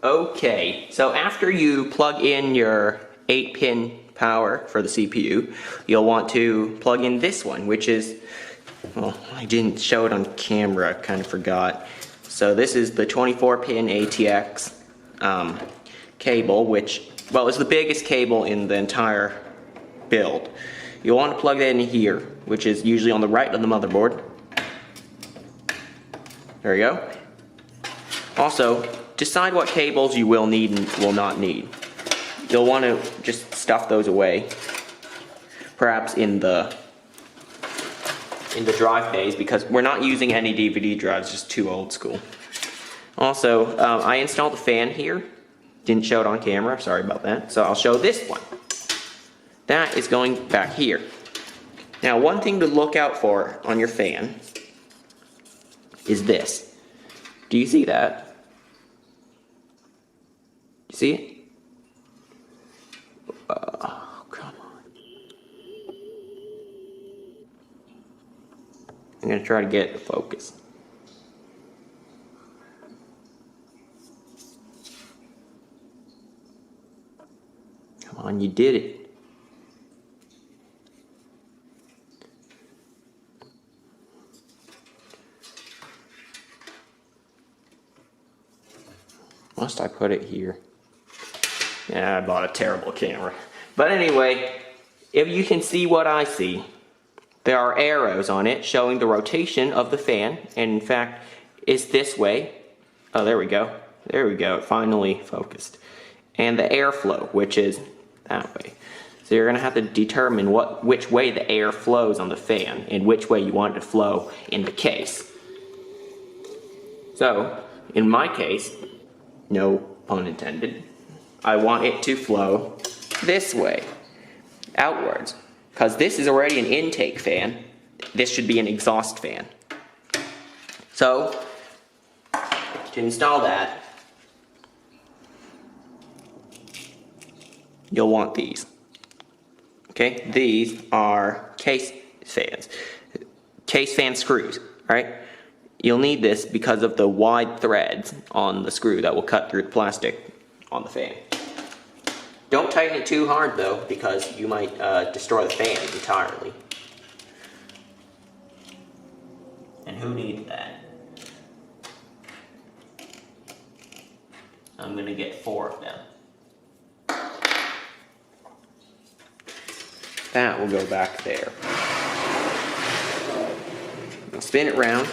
Okay, so after you plug in your 8-pin power for the CPU, you'll want to plug in this one, which is, well, I didn't show it on camera, I kind of forgot. So this is the 24-pin ATX cable, which, well, is the biggest cable in the entire build. You'll want to plug that in here, which is usually on the right of the motherboard. There you go. Also, decide what cables you will need and will not need. You'll want to just stuff those away, perhaps in the drive bays, because we're not using any DVD drives, just too old school. Also, I installed a fan here. Didn't show it on camera, sorry about that. So I'll show this one. That is going back here. Now, one thing to look out for on your fan is this. Do you see that? You see it? Oh, come on. I'm going to try to get it to focus. Come on, you did it. Must I put it here? Yeah, I bought a terrible camera. But anyway, if you can see what I see, there are arrows on it showing the rotation of the fan, and in fact, it's this way. Oh, there we go. There we go, it finally focused. And the airflow, which is that way. So you're gonna have to determine which way the air flows on the fan, and which way you want it to flow in the case. So, in my case, no pun intended, I want it to flow this way, outwards, because this is already an intake fan. This should be an exhaust fan. So, to install that, you'll want these. Okay, these are case fans, case fan screws, right? You'll need this because of the wide threads on the screw that will cut through the plastic on the fan. Don't tighten it too hard though, because you might destroy the fan entirely. And who needs that? I'm gonna get 4 of them. That will go back there. I'll spin it round.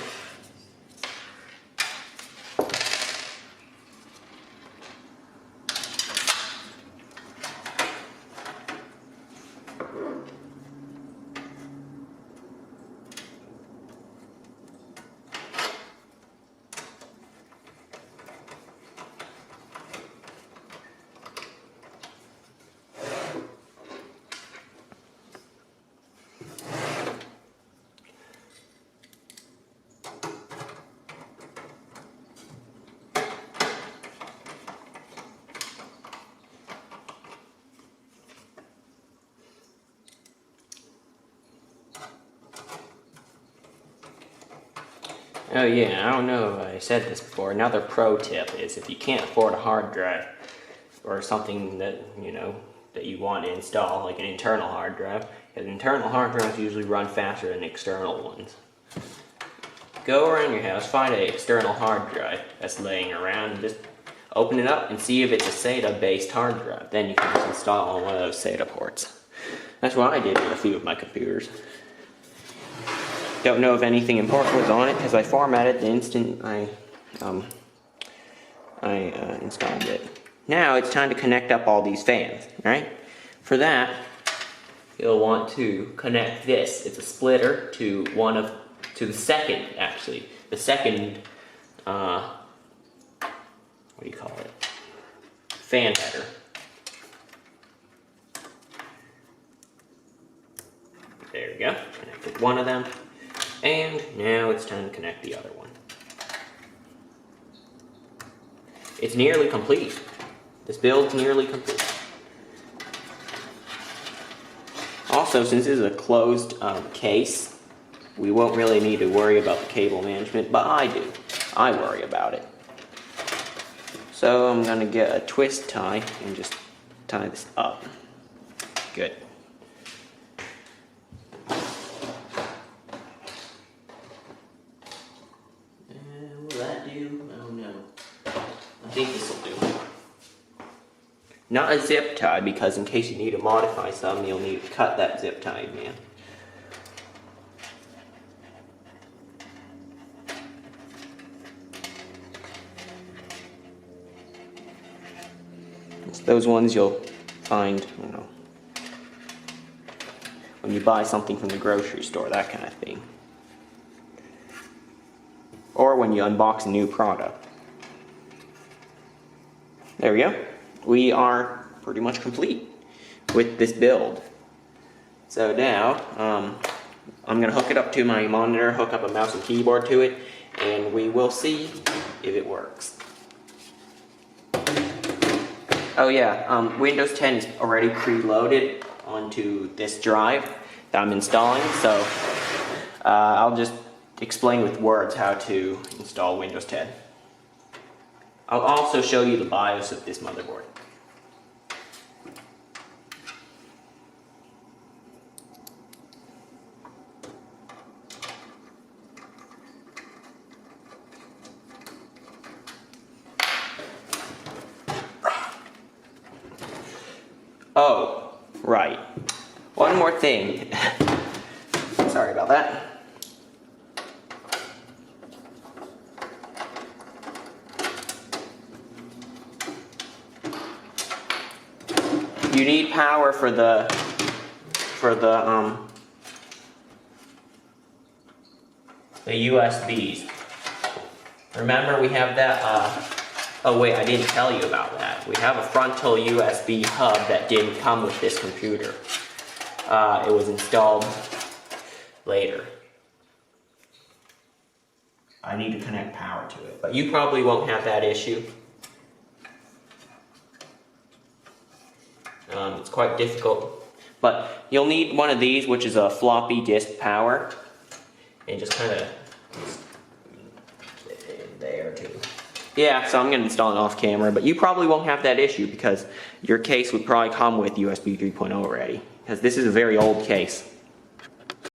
Oh yeah, I don't know if I said this before. Another pro tip is if you can't afford a hard drive or something that, you know, that you want to install, like an internal hard drive, because internal hard drives usually run faster than external ones. Go around your house, find an external hard drive that's laying around, and just open it up and see if it's a SATA-based hard drive. Then you can just install on one of those SATA ports. That's what I did with a few of my computers. Don't know if anything important was on it because I formatted the instant I installed it. Now it's time to connect up all these fans, right? For that, you'll want to connect this. It's a splitter to the second, actually. The second, what do you call it? Fan header. There we go, connected one of them. And now it's time to connect the other one. It's nearly complete. This build's nearly complete. Also, since this is a closed case, we won't really need to worry about the cable management, but I do. I worry about it. So I'm gonna get a twist tie and just tie this up. Good. Will that do? Oh no. I think this will do. Not a zip tie, because in case you need to modify some, you'll need to cut that zip tie, man. It's those ones you'll find, you know, when you buy something from the grocery store, that kind of thing. Or when you unbox a new product. There we go. We are pretty much complete with this build. So now, I'm going to hook it up to my monitor, hook up a mouse and keyboard to it, and we will see if it works. Oh yeah, Windows 10 is already preloaded onto this drive that I'm installing, so I'll just explain with words how to install Windows 10. I'll also show you the BIOS of this motherboard. Oh, right. One more thing. Sorry about that. You need power for the USBs. Remember, we have that oh wait, I didn't tell you about that. We have a frontal USB hub that didn't come with this computer. It was installed later. I need to connect power to it, but you probably won't have that issue. It's quite difficult, but you'll need one of these, which is a floppy disk power, and just kind of there too. Yeah, so I'm going to install it off camera, but you probably won't have that issue because your case would probably come with USB 3.0 already, because this is a very old case.